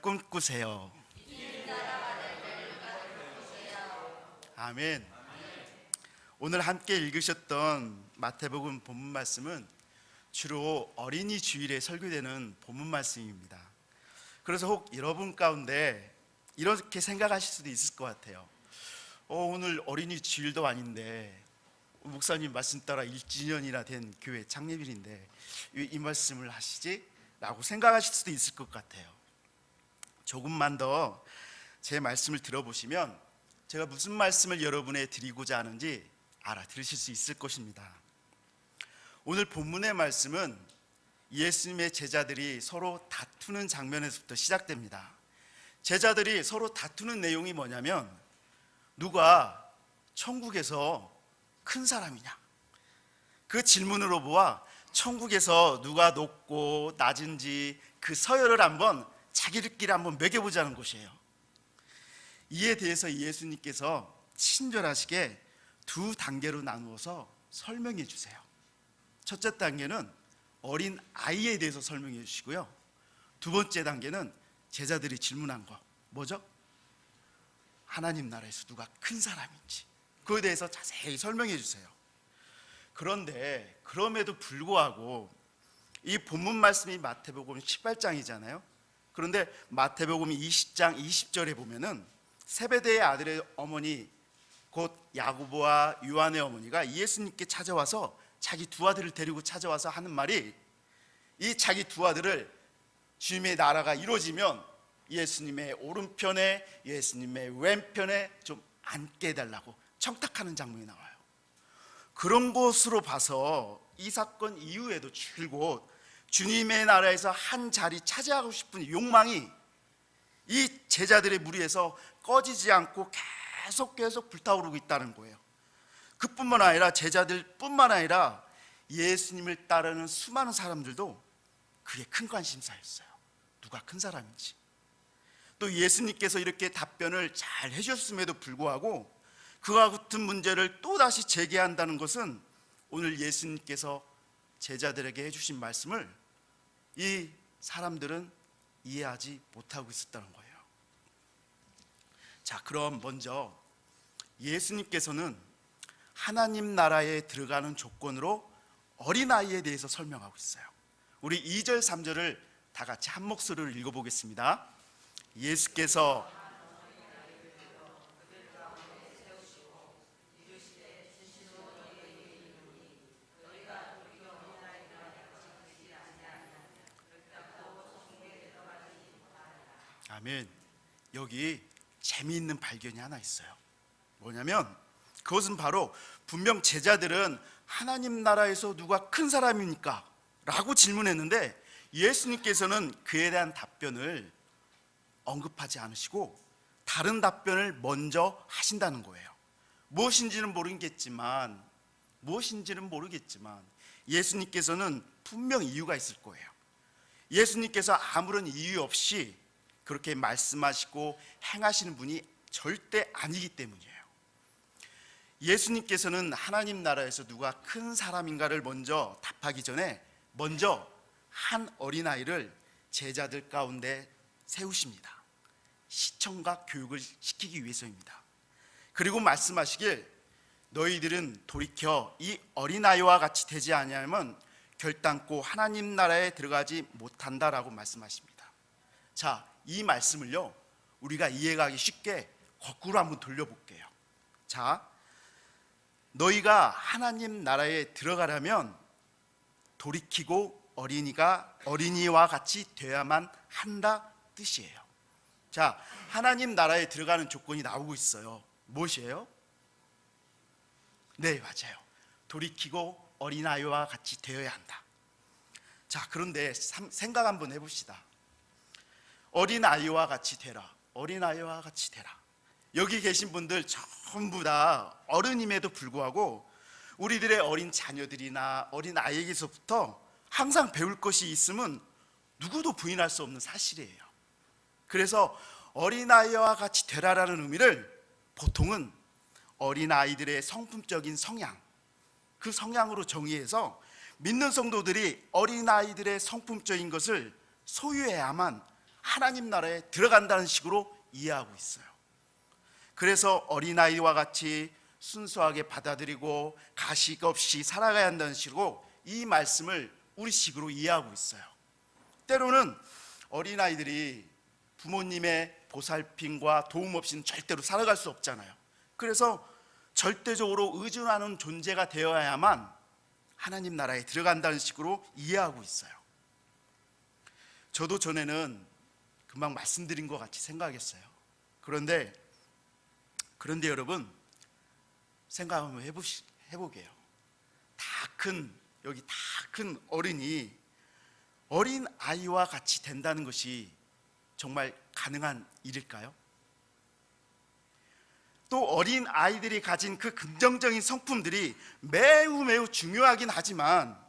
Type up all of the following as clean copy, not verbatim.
꿈꾸세요. 아멘. 오늘 함께 읽으셨던 마태복음 본문 말씀은 주로 어린이 주일에 설교되는 본문 말씀입니다. 그래서 혹 여러분 가운데 이렇게 생각하실 수도 있을 것 같아요. 오늘 어린이 주일도 아닌데 목사님 말씀 따라 1주년이나 된 교회 창립일인데 왜 이 말씀을 하시지? 라고 생각하실 수도 있을 것 같아요. 조금만 더 제 말씀을 들어보시면 제가 무슨 말씀을 여러분에 드리고자 하는지 알아들으실 수 있을 것입니다. 오늘 본문의 말씀은 예수님의 제자들이 서로 다투는 장면에서부터 시작됩니다. 제자들이 서로 다투는 내용이 뭐냐면 누가 천국에서 큰 사람이냐, 그 질문으로 보아 천국에서 누가 높고 낮은지 그 서열을 한번 자기들끼리 한번 매겨보자는 것이에요. 이에 대해서 예수님께서 친절하시게 두 단계로 나누어서 설명해 주세요. 첫째 단계는 어린 아이에 대해서 설명해 주시고요, 두 번째 단계는 제자들이 질문한 거 뭐죠? 하나님 나라에서 누가 큰 사람인지 그거에 대해서 자세히 설명해 주세요. 그런데 그럼에도 불구하고 이 본문 말씀이 마태복음 18장이잖아요. 그런데 마태복음 20장 20절에 보면은 세베대의 아들의 어머니 곧 야고보와 요한의 어머니가 예수님께 찾아와서 자기 두 아들을 데리고 찾아와서 하는 말이, 이 자기 두 아들을 주님의 나라가 이루어지면 예수님의 오른편에 예수님의 왼편에 좀 앉게 해달라고 청탁하는 장면이 나와요. 그런 것으로 봐서 이 사건 이후에도 줄곧 주님의 나라에서 한 자리 차지하고 싶은 욕망이 이 제자들의 무리에서 꺼지지 않고 계속 불타오르고 있다는 거예요. 그뿐만 아니라 제자들뿐만 아니라 예수님을 따르는 수많은 사람들도 그게 큰 관심사였어요. 누가 큰 사람인지. 또 예수님께서 이렇게 답변을 잘 해주셨음에도 불구하고 그와 같은 문제를 또다시 제기한다는 것은 오늘 예수님께서 제자들에게 해주신 말씀을 이 사람들은 이해하지 못하고 있었다는 거예요. 자, 그럼 먼저 예수님께서는 하나님 나라에 들어가는 조건으로 어린아이에 대해서 설명하고 있어요. 우리 2절 3절을 다 같이 한 목소리로 읽어보겠습니다. 예수께서 아멘. 여기 재미있는 발견이 하나 있어요. 뭐냐면 그것은 바로 분명 제자들은 하나님 나라에서 누가 큰 사람입니까? 라고 질문했는데 예수님께서는 그에 대한 답변을 언급하지 않으시고 다른 답변을 먼저 하신다는 거예요. 무엇인지는 모르겠지만 예수님께서는 분명 이유가 있을 거예요. 예수님께서 아무런 이유 없이 그렇게 말씀하시고 행하시는 분이 절대 아니기 때문이에요. 예수님께서는 하나님 나라에서 누가 큰 사람인가를 먼저 답하기 전에 먼저 한 어린아이를 제자들 가운데 세우십니다. 시청각 교육을 시키기 위해서입니다. 그리고 말씀하시길 너희들은 돌이켜 이 어린아이와 같이 되지 아니하면 결단코 하나님 나라에 들어가지 못한다라고 말씀하십니다. 자, 이 말씀을요 우리가 이해가기 쉽게 거꾸로 한번 돌려볼게요. 자, 너희가 하나님 나라에 들어가려면 돌이키고 어린이와 같이 되어야만 한다 뜻이에요. 자, 하나님 나라에 들어가는 조건이 나오고 있어요. 무엇이에요? 네, 맞아요. 돌이키고 어린아이와 같이 되어야 한다. 자, 그런데 생각 한번 해봅시다. 어린아이와 같이 되라. 어린아이와 같이 되라. 여기 계신 분들 전부 다 어른임에도 불구하고 우리들의 어린 자녀들이나 어린 아이에게서부터 항상 배울 것이 있음은 누구도 부인할 수 없는 사실이에요. 그래서 어린아이와 같이 되라라는 의미를 보통은 어린아이들의 성품적인 성향, 그 성향으로 정의해서 믿는 성도들이 어린아이들의 성품적인 것을 소유해야만 하나님 나라에 들어간다는 식으로 이해하고 있어요. 그래서 어린아이와 같이 순수하게 받아들이고 가식 없이 살아가야 한다는 식으로 이 말씀을 우리식으로 이해하고 있어요. 때로는 어린아이들이 부모님의 보살핌과 도움 없이는 절대로 살아갈 수 없잖아요. 그래서 절대적으로 의존하는 존재가 되어야만 하나님 나라에 들어간다는 식으로 이해하고 있어요. 저도 전에는 금방 말씀드린 것 같이 생각했어요. 그런데 여러분 생각 한번 해보게요. 여기 다 큰 어른이 어린 아이와 같이 된다는 것이 정말 가능한 일일까요? 또 어린 아이들이 가진 그 긍정적인 성품들이 매우 중요하긴 하지만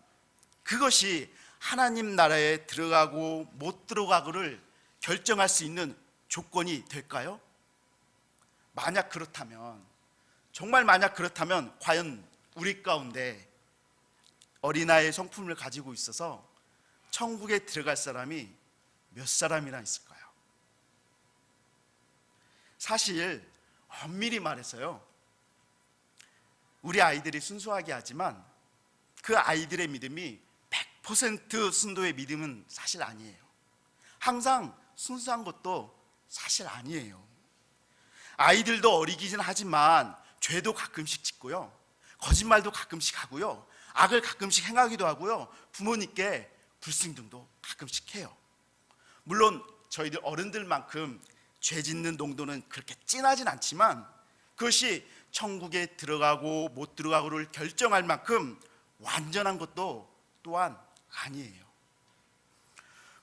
그것이 하나님 나라에 들어가고 못 들어가고를 결정할 수 있는 조건이 될까요? 정말 만약 그렇다면 과연 우리 가운데 어린아이의 성품을 가지고 있어서 천국에 들어갈 사람이 몇 사람이나 있을까요? 사실 엄밀히 말해서요, 우리 아이들이 순수하게 하지만 그 아이들의 믿음이 100% 순도의 믿음은 사실 아니에요. 항상 순수한 것도 사실 아니에요. 아이들도 어리긴 하지만 죄도 가끔씩 짓고요, 거짓말도 가끔씩 하고요, 악을 가끔씩 행하기도 하고요, 부모님께 불순종도 가끔씩 해요. 물론 저희들 어른들만큼 죄 짓는 농도는 그렇게 진하진 않지만 그것이 천국에 들어가고 못 들어가고를 결정할 만큼 완전한 것도 또한 아니에요.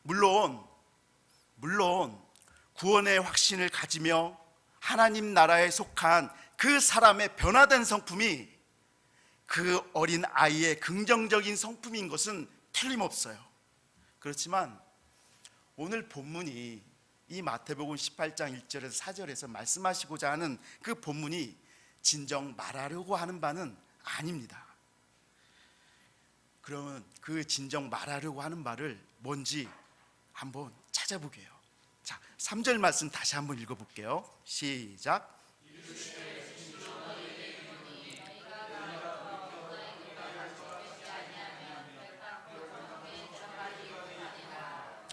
물론 구원의 확신을 가지며 하나님 나라에 속한 그 사람의 변화된 성품이 그 어린 아이의 긍정적인 성품인 것은 틀림없어요. 그렇지만 오늘 본문이 이 마태복음 18장 1절에서 4절에서 말씀하시고자 하는 그 본문이 진정 말하려고 하는 바는 아닙니다. 그러면 그 진정 말하려고 하는 바를 뭔지 한번 찾아보게요. 자, 3절 말씀 다시 한번 읽어볼게요. 시작.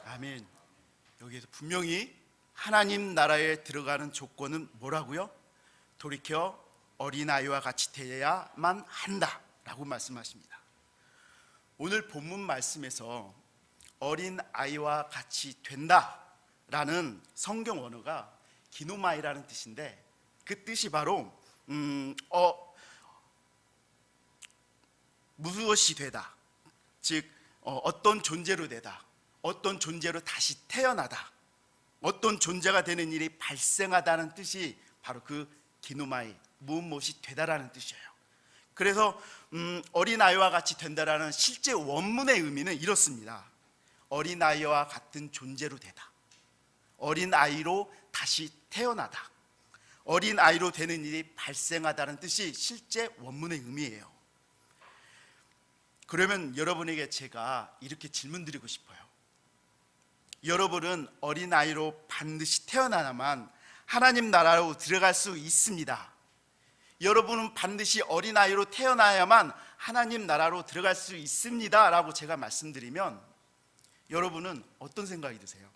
아멘. 여기에서 분명히 하나님 나라에 들어가는 조건은 뭐라고요? 돌이켜 어린아이와 같이 되어야만 한다라고 말씀하십니다. 오늘 본문 말씀에서 어린아이와 같이 된다라는 성경 언어가 기노마이라는 뜻인데 그 뜻이 바로 무엇이 되다, 즉 어떤 존재로 되다, 어떤 존재로 다시 태어나다, 어떤 존재가 되는 일이 발생하다는 뜻이 바로 그 기노마이, 무엇이 되다라는 뜻이에요. 그래서 어린아이와 같이 된다라는 실제 원문의 의미는 이렇습니다. 어린아이와 같은 존재로 되다, 어린아이로 다시 태어나다, 어린아이로 되는 일이 발생하다는 뜻이 실제 원문의 의미예요. 그러면 여러분에게 제가 이렇게 질문 드리고 싶어요. 여러분은 어린아이로 반드시 태어나야만 하나님 나라로 들어갈 수 있습니다. 여러분은 반드시 어린아이로 태어나야만 하나님 나라로 들어갈 수 있습니다 라고 제가 말씀드리면 여러분은 어떤 생각이 드세요?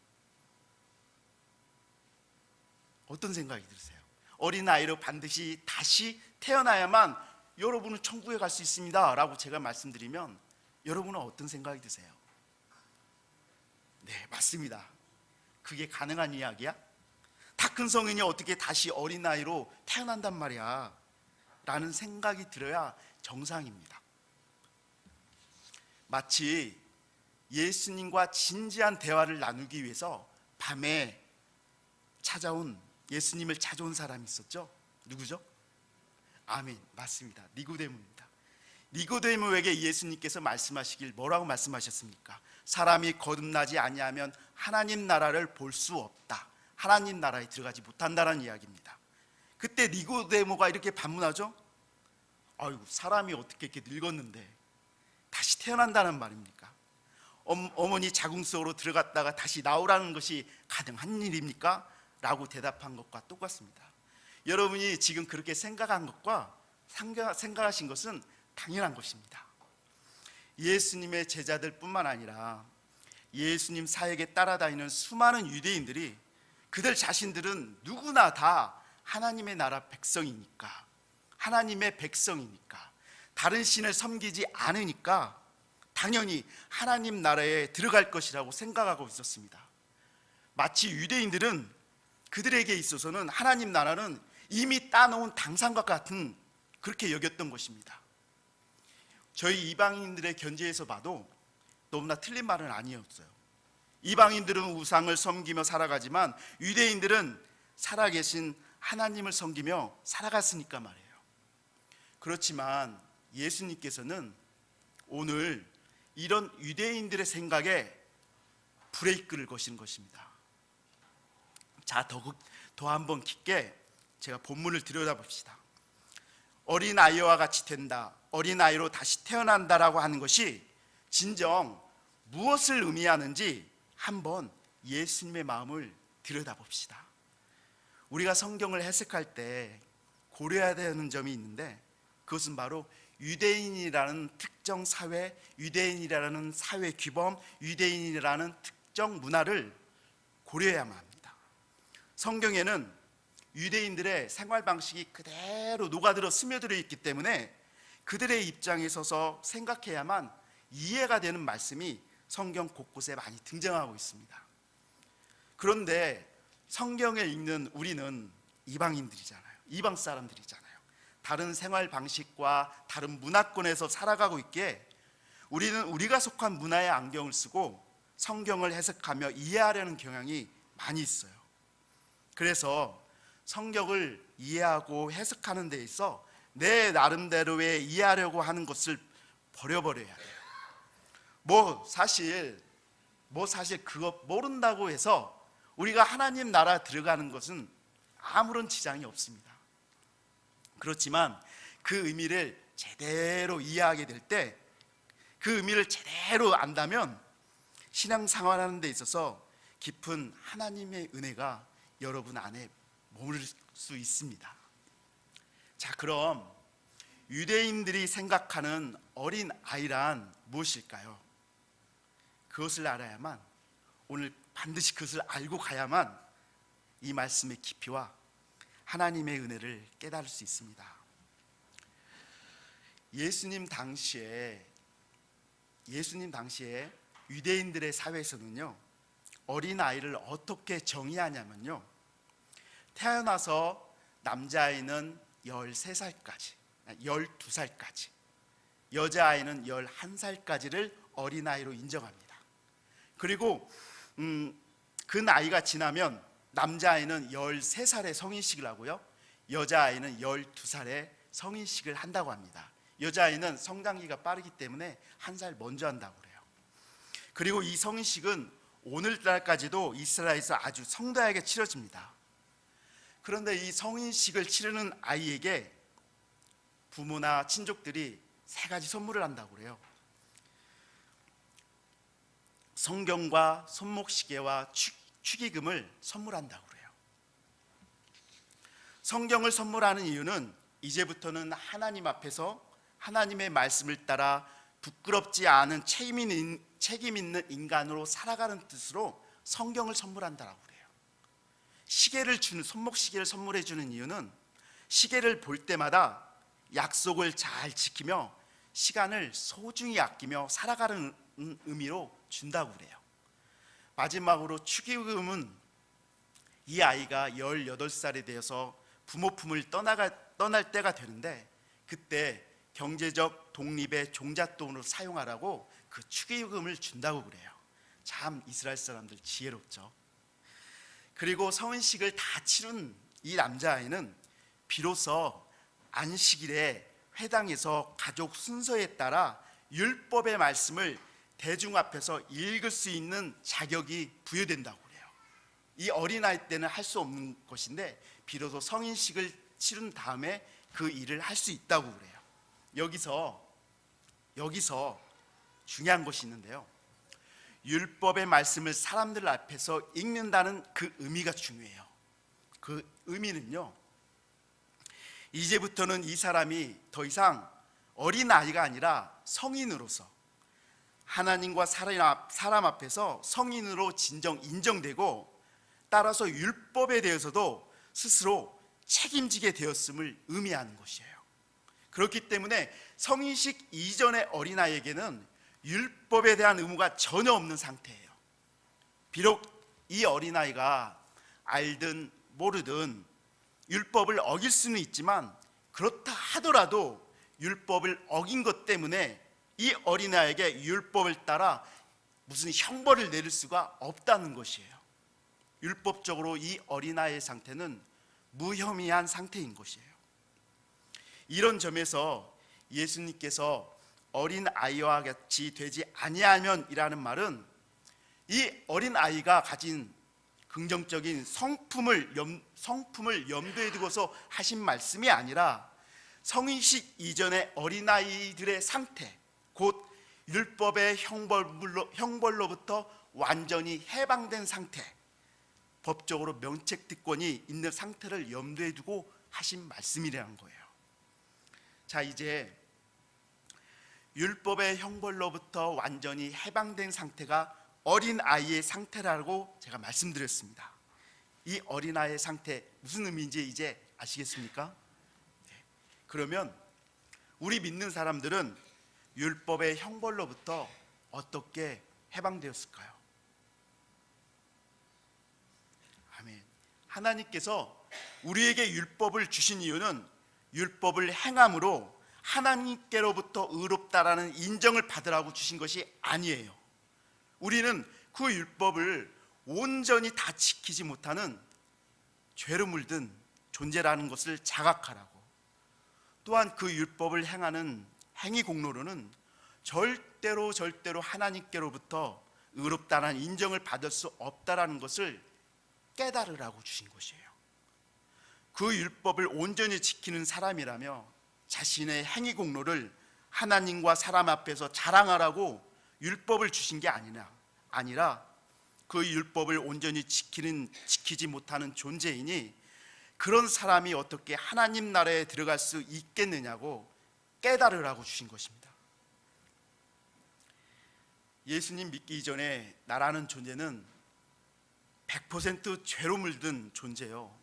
어떤 생각이 드세요? 어린아이로 반드시 다시 태어나야만 여러분은 천국에 갈 수 있습니다 라고 제가 말씀드리면 여러분은 어떤 생각이 드세요? 네, 맞습니다. 그게 가능한 이야기야? 다 큰 성인이 어떻게 다시 어린아이로 태어난단 말이야 라는 생각이 들어야 정상입니다. 마치 예수님과 진지한 대화를 나누기 위해서 밤에 예수님을 찾아온 사람이 있었죠. 누구죠? 아멘, 맞습니다. 니고데모입니다. 니고데모에게 예수님께서 말씀하시길 뭐라고 말씀하셨습니까? 사람이 거듭나지 아니하면 하나님 나라를 볼 수 없다, 하나님 나라에 들어가지 못한다는 이야기입니다. 그때 니고데모가 이렇게 반문하죠. 아이고, 사람이 어떻게 이렇게 늙었는데 다시 태어난다는 말입니까? 어머니 자궁 속으로 들어갔다가 다시 나오라는 것이 가능한 일입니까? 라고 대답한 것과 똑같습니다. 여러분이 지금 그렇게 생각한 것과 생각하신 것은 당연한 것입니다. 예수님의 제자들 뿐만 아니라 예수님 사역에 따라다니는 수많은 유대인들이 그들 자신들은 누구나 다 하나님의 나라 백성이니까, 하나님의 백성이니까, 다른 신을 섬기지 않으니까 당연히 하나님 나라에 들어갈 것이라고 생각하고 있었습니다. 마치 유대인들은 그들에게 있어서는 하나님 나라는 이미 따놓은 당상과 같은 그렇게 여겼던 것입니다. 저희 이방인들의 견지에서 봐도 너무나 틀린 말은 아니었어요. 이방인들은 우상을 섬기며 살아가지만 유대인들은 살아계신 하나님을 섬기며 살아갔으니까 말이에요. 그렇지만 예수님께서는 오늘 이런 유대인들의 생각에 브레이크를 거신 것입니다. 자, 더 한번 깊게 제가 본문을 들여다봅시다. 어린아이와 같이 된다, 어린아이로 다시 태어난다라고 하는 것이 진정 무엇을 의미하는지 한번 예수님의 마음을 들여다봅시다. 우리가 성경을 해석할 때 고려해야 되는 점이 있는데 그것은 바로 유대인이라는 특정 사회, 유대인이라는 사회 규범, 유대인이라는 특정 문화를 고려해야만 합니다. 성경에는 유대인들의 생활 방식이 그대로 녹아들어 스며들어 있기 때문에 그들의 입장에 서서 생각해야만 이해가 되는 말씀이 성경 곳곳에 많이 등장하고 있습니다. 그런데 성경을 읽는 우리는 이방인들이잖아요. 이방 사람들이잖아요. 다른 생활 방식과 다른 문화권에서 살아가고 있기에 우리는 우리가 속한 문화의 안경을 쓰고 성경을 해석하며 이해하려는 경향이 많이 있어요. 그래서 성경을 이해하고 해석하는 데 있어 내 나름대로의 이해하려고 하는 것을 버려버려야 돼요. 사실 그거 모른다고 해서 우리가 하나님 나라 들어가는 것은 아무런 지장이 없습니다. 그렇지만 그 의미를 제대로 이해하게 될 때, 그 의미를 제대로 안다면 신앙생활하는 데 있어서 깊은 하나님의 은혜가 여러분 안에 머무를 수 있습니다. 자, 그럼 유대인들이 생각하는 어린 아이란 무엇일까요? 그것을 알아야만, 오늘 반드시 그것을 알고 가야만 이 말씀의 깊이와 하나님의 은혜를 깨달을 수 있습니다. 예수님 당시에 유대인들의 사회에서는요, 어린 아이를 어떻게 정의하냐면요, 태어나서 남자아이는 13살까지, 12살까지, 여자아이는 11살까지를 어린아이로 인정합니다. 그리고 그 나이가 지나면 남자아이는 13살에 성인식을 하고요, 여자아이는 12살에 성인식을 한다고 합니다. 여자아이는 성장기가 빠르기 때문에 한 살 먼저 한다고 그래요. 그리고 이 성인식은 오늘날까지도 이스라엘에서 아주 성대하게 치러집니다. 그런데 이 성인식을 치르는 아이에게 부모나 친족들이 3가지 선물을 한다고 그래요. 성경과 손목시계와 축의금을 선물한다고 그래요. 성경을 선물하는 이유는 이제부터는 하나님 앞에서 하나님의 말씀을 따라 부끄럽지 않은 책임 있는 인간으로 살아가는 뜻으로 성경을 선물한다고 그래요. 손목시계를 선물해 주는 이유는 시계를 볼 때마다 약속을 잘 지키며 시간을 소중히 아끼며 살아가는 의미로 준다고 그래요. 마지막으로 축의금은 이 아이가 18살이 되어서 부모 품을 떠날 때가 되는데 그때 경제적 독립의 종잣돈으로 사용하라고 그 축의금을 준다고 그래요. 참 이스라엘 사람들 지혜롭죠. 그리고 성인식을 다 치른 이 남자아이는 비로소 안식일에 회당에서 가족 순서에 따라 율법의 말씀을 대중 앞에서 읽을 수 있는 자격이 부여된다고 그래요. 이 어린아이 때는 할 수 없는 것인데 비로소 성인식을 치른 다음에 그 일을 할 수 있다고 그래요. 여기서 중요한 것이 있는데요, 율법의 말씀을 사람들 앞에서 읽는다는 그 의미가 중요해요. 그 의미는요, 이제부터는 이 사람이 더 이상 어린아이가 아니라 성인으로서 하나님과 사람 앞에서 성인으로 진정 인정되고, 따라서 율법에 대해서도 스스로 책임지게 되었음을 의미하는 것이에요. 그렇기 때문에 성인식 이전의 어린아이에게는 율법에 대한 의무가 전혀 없는 상태예요. 비록 이 어린아이가 알든 모르든 율법을 어길 수는 있지만, 그렇다 하더라도 율법을 어긴 것 때문에 이 어린아이에게 율법을 따라 무슨 형벌을 내릴 수가 없다는 것이에요. 율법적으로 이 어린아이의 상태는 무혐의한 상태인 것이에요. 이런 점에서 예수님께서 어린아이와 같이 되지 아니하면이라는 말은 이 어린아이가 가진 긍정적인 성품을 염두에 두고서 하신 말씀이 아니라 성인식 이전의 어린아이들의 상태, 곧 율법의 형벌로부터 완전히 해방된 상태, 법적으로 면책특권이 있는 상태를 염두에 두고 하신 말씀이라는 거예요. 자, 이제 율법의 형벌로부터 완전히 해방된 상태가 어린아이의 상태라고 제가 말씀드렸습니다. 이 어린아이의 상태 무슨 의미인지 이제 아시겠습니까? 네. 그러면 우리 믿는 사람들은 율법의 형벌로부터 어떻게 해방되었을까요? 아멘. 하나님께서 우리에게 율법을 주신 이유는 율법을 행함으로 하나님께로부터 의롭다라는 인정을 받으라고 주신 것이 아니에요. 우리는 그 율법을 온전히 다 지키지 못하는 죄로 물든 존재라는 것을 자각하라고, 또한 그 율법을 행하는 행위 공로로는 절대로 하나님께로부터 의롭다라는 인정을 받을 수 없다라는 것을 깨달으라고 주신 것이에요. 그 율법을 온전히 지키는 사람이라며 자신의 행위 공로를 하나님과 사람 앞에서 자랑하라고 율법을 주신 게 아니라 그 율법을 온전히 지키지 못하는 존재이니 그런 사람이 어떻게 하나님 나라에 들어갈 수 있겠느냐고 깨달으라고 주신 것입니다. 예수님 믿기 이전에 나라는 존재는 100% 죄로 물든 존재요,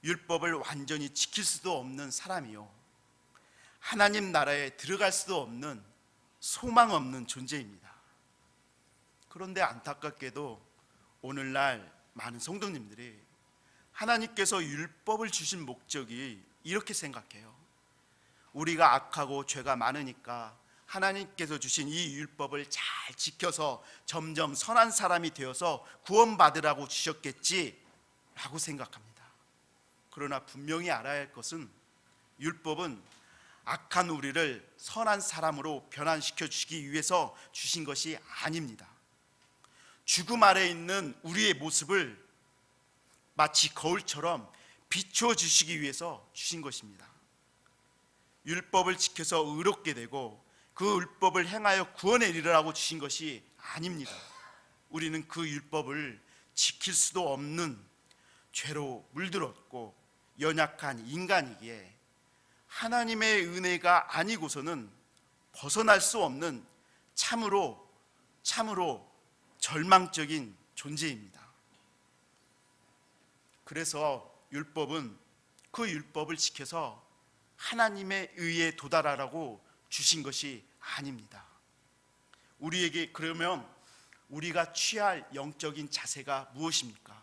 율법을 완전히 지킬 수도 없는 사람이요, 하나님 나라에 들어갈 수도 없는 소망 없는 존재입니다. 그런데 안타깝게도 오늘날 많은 성도님들이 하나님께서 율법을 주신 목적이 이렇게 생각해요. 우리가 악하고 죄가 많으니까 하나님께서 주신 이 율법을 잘 지켜서 점점 선한 사람이 되어서 구원받으라고 주셨겠지 라고 생각합니다. 그러나 분명히 알아야 할 것은 율법은 악한 우리를 선한 사람으로 변환시켜 주시기 위해서 주신 것이 아닙니다. 죽음 아래 있는 우리의 모습을 마치 거울처럼 비추어 주시기 위해서 주신 것입니다. 율법을 지켜서 의롭게 되고 그 율법을 행하여 구원에 이르라고 주신 것이 아닙니다. 우리는 그 율법을 지킬 수도 없는 죄로 물들었고 연약한 인간이기에 하나님의 은혜가 아니고서는 벗어날 수 없는 참으로 절망적인 존재입니다. 그래서 율법은 그 율법을 지켜서 하나님의 의에 도달하라고 주신 것이 아닙니다. 우리에게 그러면 우리가 취할 영적인 자세가 무엇입니까?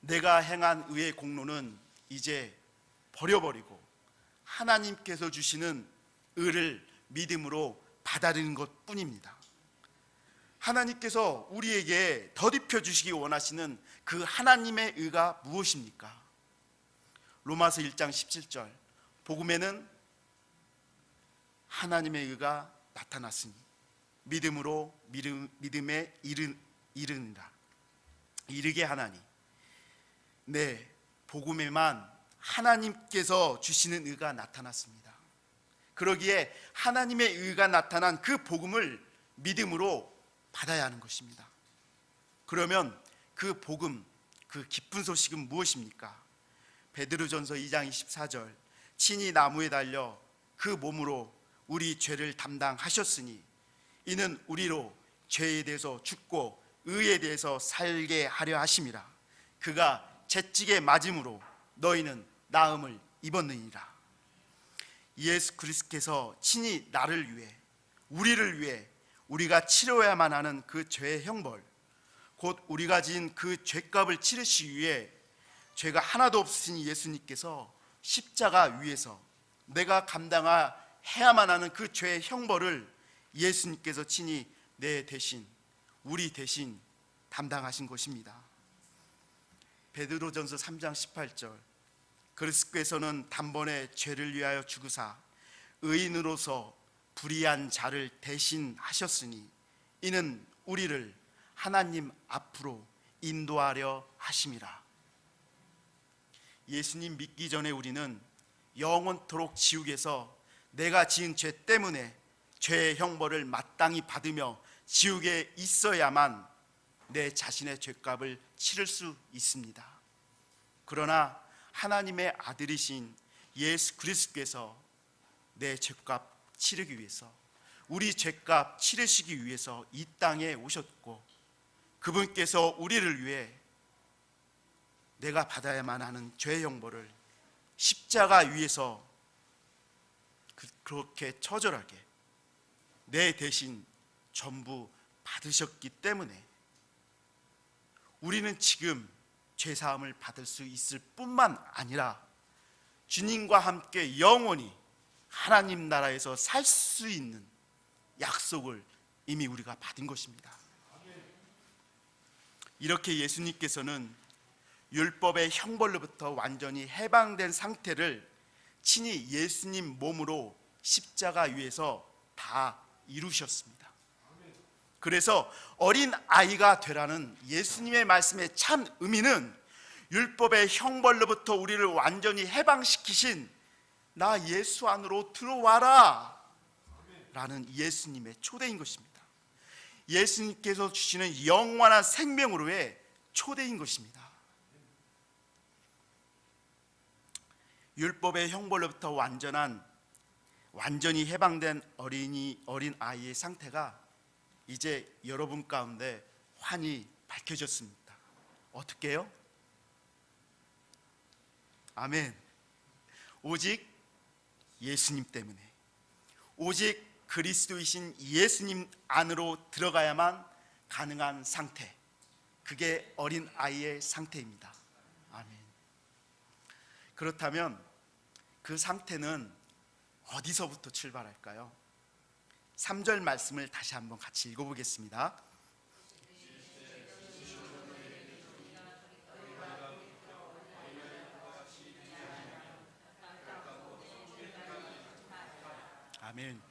내가 행한 의의 공로는 이제 버려버리고 하나님께서 주시는 의를 믿음으로 받아들이는 것뿐입니다. 하나님께서 우리에게 덧입혀 주시기 원하시는 그 하나님의 의가 무엇입니까? 로마서 1장 17절, 복음에는 하나님의 의가 나타났으니 믿음으로 믿음에 이르게 하나니. 네, 복음에만 하나님께서 주시는 의가 나타났습니다. 그러기에 하나님의 의가 나타난 그 복음을 믿음으로 받아야 하는 것입니다. 그러면 그 복음, 그 기쁜 소식은 무엇입니까? 베드로전서 2장 24절, 친히 나무에 달려 그 몸으로 우리 죄를 담당하셨으니 이는 우리로 죄에 대해서 죽고 의에 대해서 살게 하려 하심이라. 그가 채찍에 맞음으로 너희는 나음을 입었느니라. 예수 그리스도께서 친히 나를 위해, 우리를 위해 우리가 치러야만 하는 그 죄의 형벌, 곧 우리가 지은 그 죄값을 치르시기 위해 죄가 하나도 없으신 예수님께서 십자가 위에서 내가 감당해야만 하는 그 죄의 형벌을 예수님께서 친히 내 대신, 우리 대신 담당하신 것입니다. 베드로전서 3장 18절, 그리스도께서는 단번에 죄를 위하여 죽으사 의인으로서 불의한 자를 대신하셨으니 이는 우리를 하나님 앞으로 인도하려 하심이라. 예수님 믿기 전에 우리는 영원토록 지옥에서 내가 지은 죄 때문에 죄의 형벌을 마땅히 받으며 지옥에 있어야만 내 자신의 죄값을 치를 수 있습니다. 그러나 하나님의 아들이신 예수 그리스도께서 내 죄값 치르기 위해서, 우리 죄값 치르시기 위해서 이 땅에 오셨고, 그분께서 우리를 위해 내가 받아야만 하는 죄의 형벌을 십자가 위에서 그렇게 처절하게 내 대신 전부 받으셨기 때문에 우리는 지금 죄사함을 받을 수 있을 뿐만 아니라 주님과 함께 영원히 하나님 나라에서 살 수 있는 약속을 이미 우리가 받은 것입니다. 이렇게 예수님께서는 율법의 형벌로부터 완전히 해방된 상태를 친히 예수님 몸으로 십자가 위에서 다 이루셨습니다. 그래서 어린 아이가 되라는 예수님의 말씀의 참 의미는 율법의 형벌로부터 우리를 완전히 해방시키신 나 예수 안으로 들어와라 라는 예수님의 초대인 것입니다. 예수님께서 주시는 영원한 생명으로의 초대인 것입니다. 율법의 형벌로부터 완전히 해방된 어린 아이의 상태가 이제 여러분 가운데 환히 밝혀졌습니다. 어떻게요? 아멘. 오직 예수님 때문에, 오직 그리스도이신 예수님 안으로 들어가야만 가능한 상태, 그게 어린 아이의 상태입니다. 아멘. 그렇다면 그 상태는 어디서부터 출발할까요? 3절 말씀을 다시 한번 같이 읽어보겠습니다. 아멘.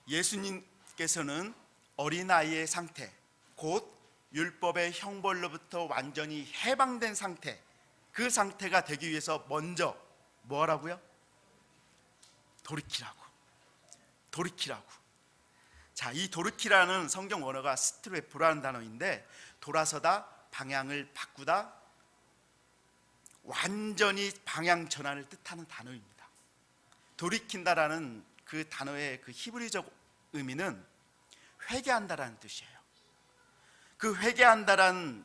예수님께서는 어린아이의 상태, 곧 율법의 형벌로부터 완전히 해방된 상태, 그 상태가 되기 위해서 먼저 뭐라고요? 돌이키라고. 자, 이 돌이키라는 성경 원어가 스트레포라는 단어인데, 돌아서다, 방향을 바꾸다, 완전히 방향 전환을 뜻하는 단어입니다. 돌이킨다라는 그 단어의 그 히브리적 의미는 회개한다라는 뜻이에요. 그 회개한다라는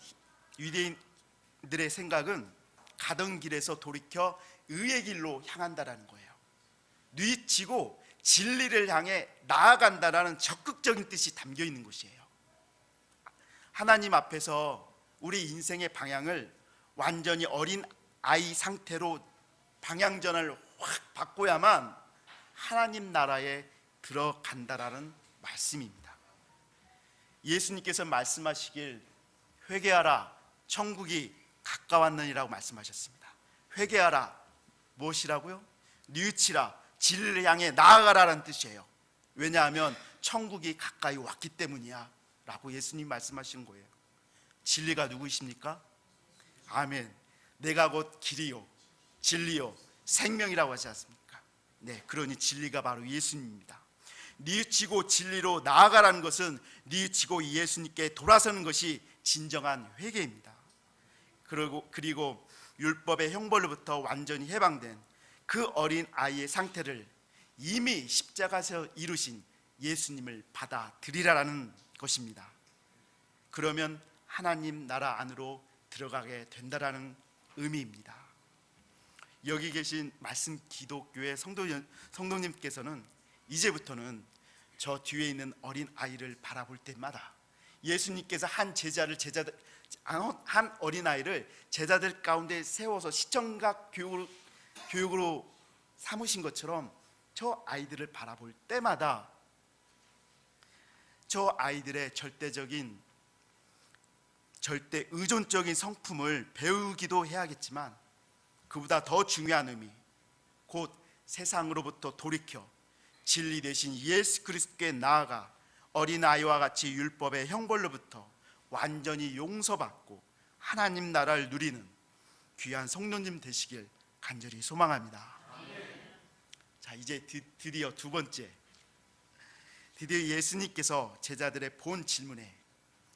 유대인들의 생각은 가던 길에서 돌이켜 의의 길로 향한다라는 거예요. 뉘치고 진리를 향해 나아간다라는 적극적인 뜻이 담겨 있는 것이에요. 하나님 앞에서 우리 인생의 방향을 완전히 어린 아이 상태로 방향 전환을 확 바꿔야만 하나님 나라에 들어간다라는 말씀입니다. 예수님께서 말씀하시길 회개하라, 천국이 가까웠느니라고 말씀하셨습니다. 회개하라, 무엇이라고요? 뉘우치라, 진리를 향해 나아가라는 뜻이에요. 왜냐하면 천국이 가까이 왔기 때문이야 라고 예수님 말씀하신 거예요. 진리가 누구이십니까? 아멘. 내가 곧 길이요 진리요 생명이라고 하지 않습니까? 네, 그러니 진리가 바로 예수님입니다. 뉘우치고 진리로 나아가라는 것은 뉘우치고 예수님께 돌아서는 것이 진정한 회개입니다. 그리고 율법의 형벌로부터 완전히 해방된 그 어린 아이의 상태를 이미 십자가에서 이루신 예수님을 받아들이라는 것입니다. 그러면 하나님 나라 안으로 들어가게 된다라는 의미입니다. 여기 계신 말씀 기독교의 성도님께서는 이제부터는 저 뒤에 있는 어린 아이를 바라볼 때마다 예수님께서 한 어린 아이를 제자들 가운데 세워서 시청각 교육으로 삼으신 것처럼 저 아이들을 바라볼 때마다 저 아이들의 절대 의존적인 성품을 배우기도 해야겠지만, 그보다 더 중요한 의미, 곧 세상으로부터 돌이켜 진리 되신 예수 그리스도께 나아가 어린아이와 같이 율법의 형벌로부터 완전히 용서받고 하나님 나라를 누리는 귀한 성도님 되시길 간절히 소망합니다. 자, 이제 드디어 두 번째, 드디어 예수님께서 제자들의 본 질문에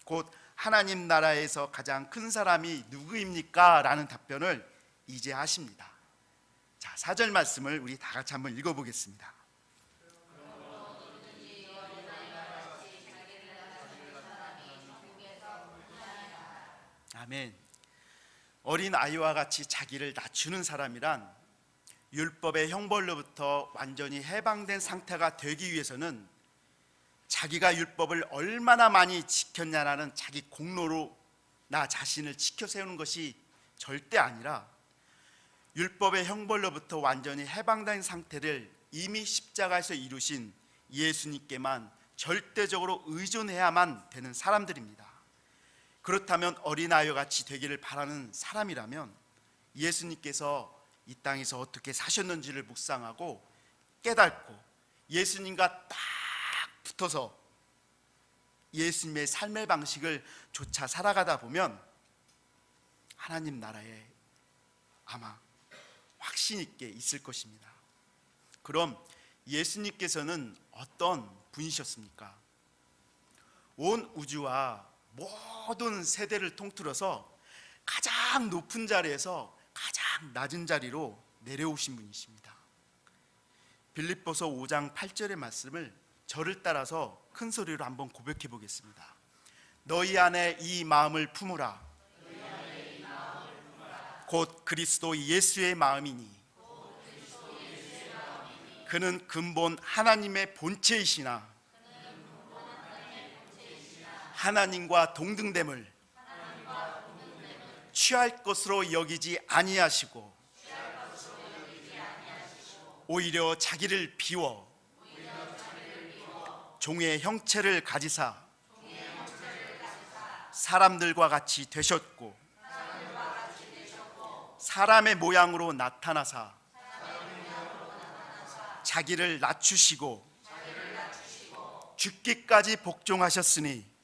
곧 하나님 나라에서 가장 큰 사람이 누구입니까? 라는 답변을 이제 하십니다. 자, 4절 말씀을 우리 다 같이 한번 읽어보겠습니다. 아멘. 어린 아이와 같이 자기를 낮추는 사람이란 율법의 형벌로부터 완전히 해방된 상태가 되기 위해서는 자기가 율법을 얼마나 많이 지켰냐라는 자기 공로로 나 자신을 지켜 세우는 것이 절대 아니라 율법의 형벌로부터 완전히 해방된 상태를 이미 십자가에서 이루신 예수님께만 절대적으로 의존해야만 되는 사람들입니다. 그렇다면 어린아이와 같이 되기를 바라는 사람이라면 예수님께서 이 땅에서 어떻게 사셨는지를 묵상하고 깨닫고 예수님과 딱 붙어서 예수님의 삶의 방식을 조차 살아가다 보면 하나님 나라에 아마 확신 있게 있을 것입니다. 그럼 예수님께서는 어떤 분이셨습니까? 온 우주와 모든 세대를 통틀어서 가장 높은 자리에서 가장 낮은 자리로 내려오신 분이십니다. 빌립보서 5장 8절의 말씀을 저를 따라서 큰 소리로 한번 고백해 보겠습니다. 너희 안에 이 마음을 품으라. 곧 그리스도 예수의 마음이니 그는 근본 하나님의 본체이시나 하나님과 동등됨을 취할 것으로 여기지 아니하시고 오히려 자기를 비워 종의 형체를 가지사 사람들과 같이 되셨고 사람의 모양으로 나타나사 자기를 낮추시고 죽기까지 복종하셨으니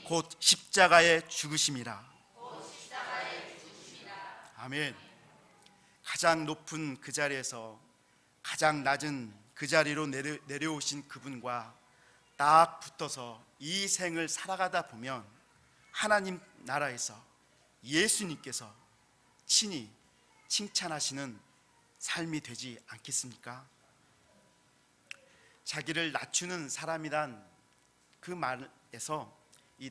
곧 십자가에 죽으심이라. 아멘. 가장 높은 그 자리에서 가장 낮은 그 자리로 내려오신 그분과 딱 붙어서 이 생을 살아가다 보면 하나님 나라에서 예수님께서 친히 칭찬하시는 삶이 되지 않겠습니까? 자기를 낮추는 사람이란 그 말에서 이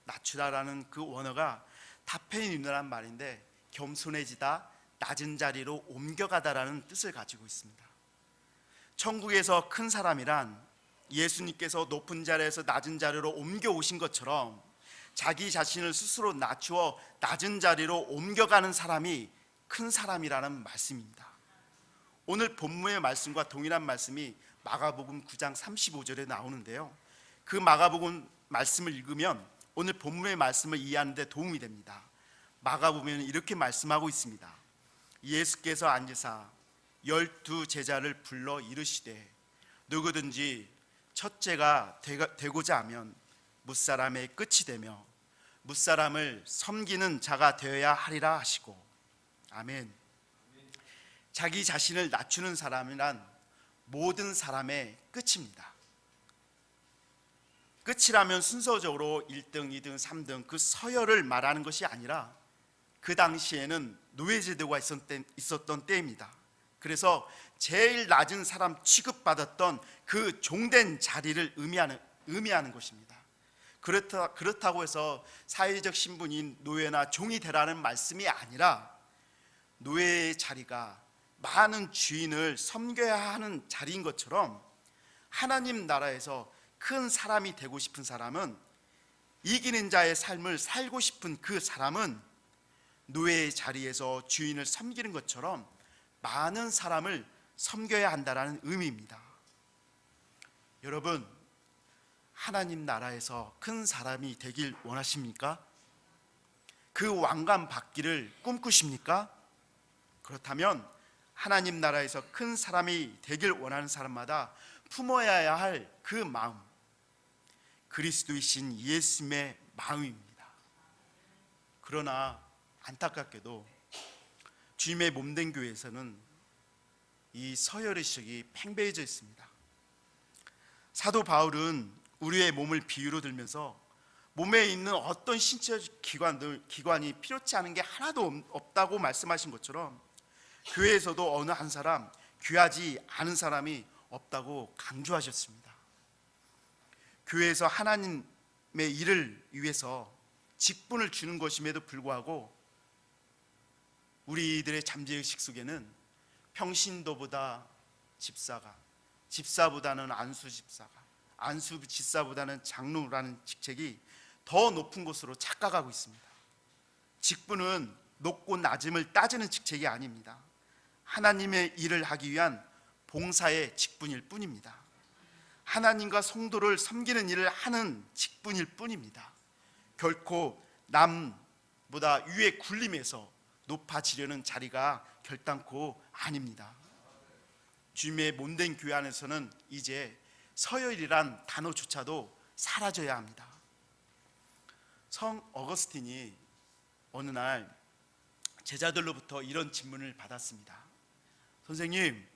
낮추다라는 그 원어가 타페인이라는 말인데 겸손해지다, 낮은 자리로 옮겨가다라는 뜻을 가지고 있습니다. 천국에서 큰 사람이란 예수님께서 높은 자리에서 낮은 자리로 옮겨오신 것처럼 자기 자신을 스스로 낮추어 낮은 자리로 옮겨가는 사람이 큰 사람이라는 말씀입니다. 오늘 본문의 말씀과 동일한 말씀이 마가복음 9장 35절에 나오는데요, 그 마가복음 말씀을 읽으면 오늘 본문의 말씀을 이해하는 데 도움이 됩니다. 마가복음에는 이렇게 말씀하고 있습니다. 예수께서 앉으사 12 제자를 불러 이르시되 누구든지 첫째가 되고자 하면 뭇사람의 끝이 되며 뭇사람을 섬기는 자가 되어야 하리라 하시고. 아멘. 자기 자신을 낮추는 사람이란 모든 사람의 끝입니다. 끝이라면 순서적으로 1등, 2등, 3등 그 서열을 말하는 것이 아니라 그 당시에는 노예제도가 있었던 때입니다. 그래서 제일 낮은 사람 취급받았던 그 종된 자리를 의미하는 것입니다. 그렇다고 해서 사회적 신분인 노예나 종이 되라는 말씀이 아니라 노예의 자리가 많은 주인을 섬겨야 하는 자리인 것처럼 하나님 나라에서 큰 사람이 되고 싶은 사람은, 이기는 자의 삶을 살고 싶은 그 사람은 노예의 자리에서 주인을 섬기는 것처럼 많은 사람을 섬겨야 한다는 의미입니다. 여러분, 하나님 나라에서 큰 사람이 되길 원하십니까? 그 왕관 받기를 꿈꾸십니까? 그렇다면 하나님 나라에서 큰 사람이 되길 원하는 사람마다 품어야 할 그 마음, 그리스도이신 예수님의 마음입니다. 그러나 안타깝게도 주님의 몸된 교회에서는 이 서열의식이 팽배해져 있습니다. 사도 바울은 우리의 몸을 비유로 들면서 몸에 있는 어떤 신체적 기관이 필요치 않은 게 하나도 없다고 말씀하신 것처럼 교회에서도 어느 한 사람, 귀하지 않은 사람이 없다고 강조하셨습니다. 교회에서 하나님의 일을 위해서 직분을 주는 것임에도 불구하고 우리들의 잠재의식 속에는 평신도보다 집사가, 집사보다는 안수집사가, 안수집사보다는 장로라는 직책이 더 높은 곳으로 착각하고 있습니다. 직분은 높고 낮음을 따지는 직책이 아닙니다. 하나님의 일을 하기 위한 봉사의 직분일 뿐입니다. 하나님과 성도를 섬기는 일을 하는 직분일 뿐입니다. 결코 남보다 위에 군림해서 높아지려는 자리가 결단코 아닙니다. 주님의 몸된 교회 안에서는 이제 서열이란 단어조차도 사라져야 합니다. 성 어거스틴이 어느 날 제자들로부터 이런 질문을 받았습니다. 선생님,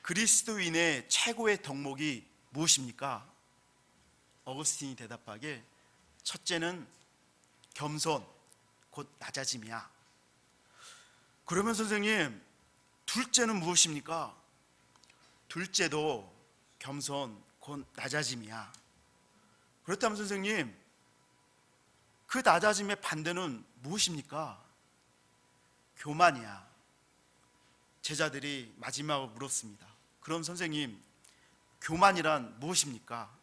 그리스도인의 최고의 덕목이 무엇입니까? 어거스틴이 대답하길, 첫째는 겸손, 곧 낮아짐이야. 그러면 선생님, 둘째는 무엇입니까? 둘째도 겸손, 곧 낮아짐이야. 그렇다면 선생님, 그 낮아짐의 반대는 무엇입니까? 교만이야. 제자들이 마지막으로 물었습니다. 그럼 선생님, 교만이란 무엇입니까?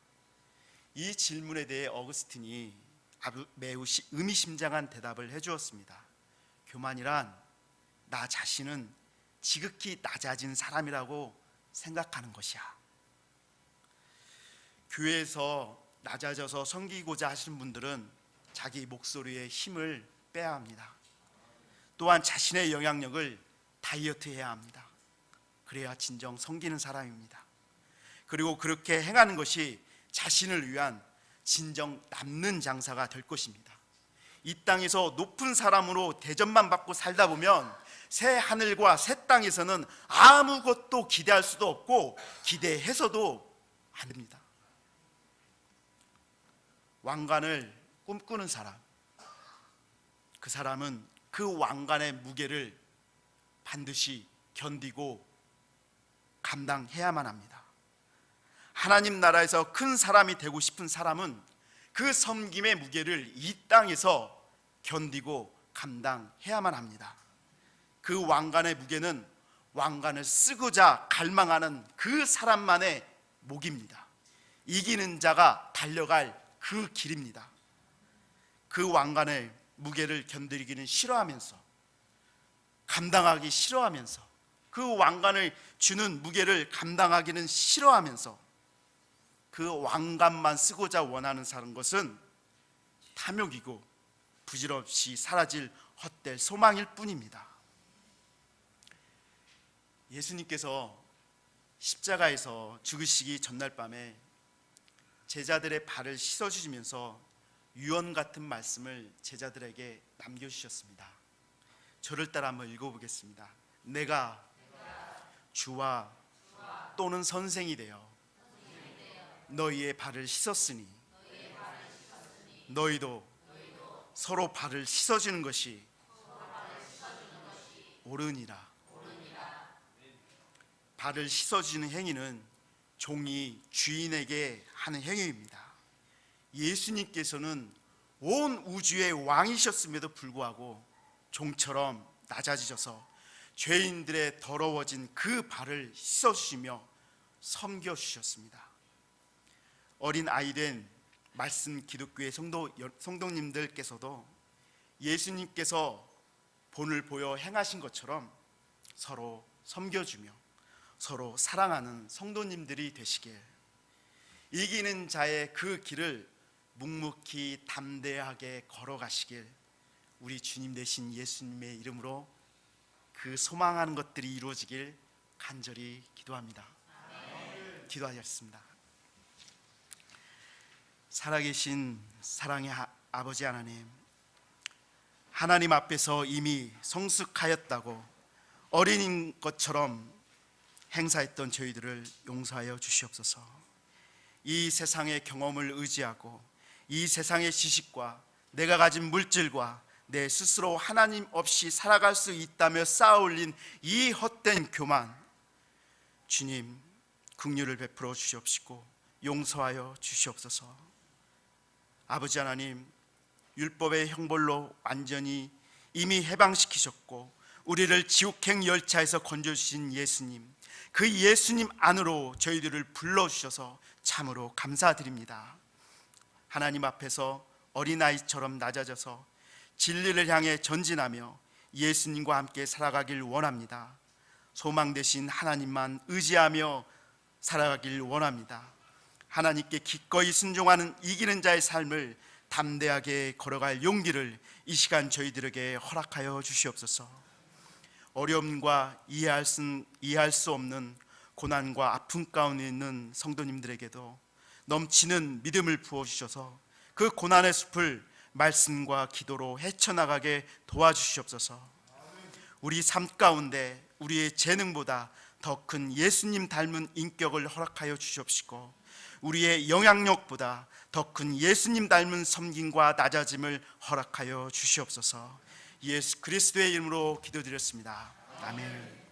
이 질문에 대해 어거스틴이 매우 의미심장한 대답을 해주었습니다. 교만이란 나 자신은 지극히 낮아진 사람이라고 생각하는 것이야. 교회에서 낮아져서 섬기고자 하시는 분들은 자기 목소리에 힘을 빼야 합니다. 또한 자신의 영향력을 다이어트해야 합니다. 그래야 진정 섬기는 사람입니다. 그리고 그렇게 행하는 것이 자신을 위한 진정 남는 장사가 될 것입니다. 이 땅에서 높은 사람으로 대접만 받고 살다 보면 새 하늘과 새 땅에서는 아무것도 기대할 수도 없고 기대해서도 안 됩니다. 왕관을 꿈꾸는 사람, 그 사람은 그 왕관의 무게를 반드시 견디고 감당해야만 합니다. 하나님 나라에서 큰 사람이 되고 싶은 사람은 그 섬김의 무게를 이 땅에서 견디고 감당해야만 합니다. 그 왕관의 무게는 왕관을 쓰고자 갈망하는 그 사람만의 몫입니다. 이기는 자가 달려갈 그 길입니다. 그 왕관의 무게를 견디기는 싫어하면서, 감당하기 싫어하면서, 그 왕관을 주는 무게를 감당하기는 싫어하면서 그 왕관만 쓰고자 원하는 사는 것은 탐욕이고 부질없이 사라질 헛될 소망일 뿐입니다. 예수님께서 십자가에서 죽으시기 전날 밤에 제자들의 발을 씻어주시면서 유언 같은 말씀을 제자들에게 남겨주셨습니다. 저를 따라 한번 읽어보겠습니다. 내가 주와 또는 선생이 되어 너희의 발을 씻었으니 너희도 서로 발을 씻어주는 것이 옳으니라. 발을 씻어주는 행위는 종이 주인에게 하는 행위입니다. 예수님께서는 온 우주의 왕이셨음에도 불구하고 종처럼 낮아지셔서 죄인들의 더러워진 그 발을 씻어주시며 섬겨주셨습니다. 어린 아이된 말씀 기독교의 성도님들께서도 예수님께서 본을 보여 행하신 것처럼 서로 섬겨주며 서로 사랑하는 성도님들이 되시길, 이기는 자의 그 길을 묵묵히 담대하게 걸어가시길 우리 주님 되신 예수님의 이름으로 그 소망하는 것들이 이루어지길 간절히 기도합니다. 기도하셨습니다. 살아계신 사랑의 아버지 하나님, 하나님 앞에서 이미 성숙하였다고 어린인 것처럼 행사했던 저희들을 용서하여 주시옵소서. 이 세상의 경험을 의지하고 이 세상의 지식과 내가 가진 물질과 내 스스로 하나님 없이 살아갈 수 있다며 쌓아올린 이 헛된 교만, 주님 긍휼을 베풀어 주시옵시고 용서하여 주시옵소서. 아버지 하나님, 율법의 형벌로 완전히 이미 해방시키셨고 우리를 지옥행 열차에서 건져주신 예수님, 그 예수님 안으로 저희들을 불러주셔서 참으로 감사드립니다. 하나님 앞에서 어린아이처럼 낮아져서 진리를 향해 전진하며 예수님과 함께 살아가길 원합니다. 소망 되신 하나님만 의지하며 살아가길 원합니다. 하나님께 기꺼이 순종하는 이기는 자의 삶을 담대하게 걸어갈 용기를 이 시간 저희들에게 허락하여 주시옵소서. 어려움과 이해할 수 없는 고난과 아픔 가운데 있는 성도님들에게도 넘치는 믿음을 부어주셔서 그 고난의 숲을 말씀과 기도로 헤쳐나가게 도와주시옵소서. 우리 삶 가운데 우리의 재능보다 더 큰 예수님 닮은 인격을 허락하여 주시옵시고 우리의 영향력보다 더 큰 예수님 닮은 섬김과 낮아짐을 허락하여 주시옵소서. 예수 그리스도의 이름으로 기도드렸습니다. 아멘.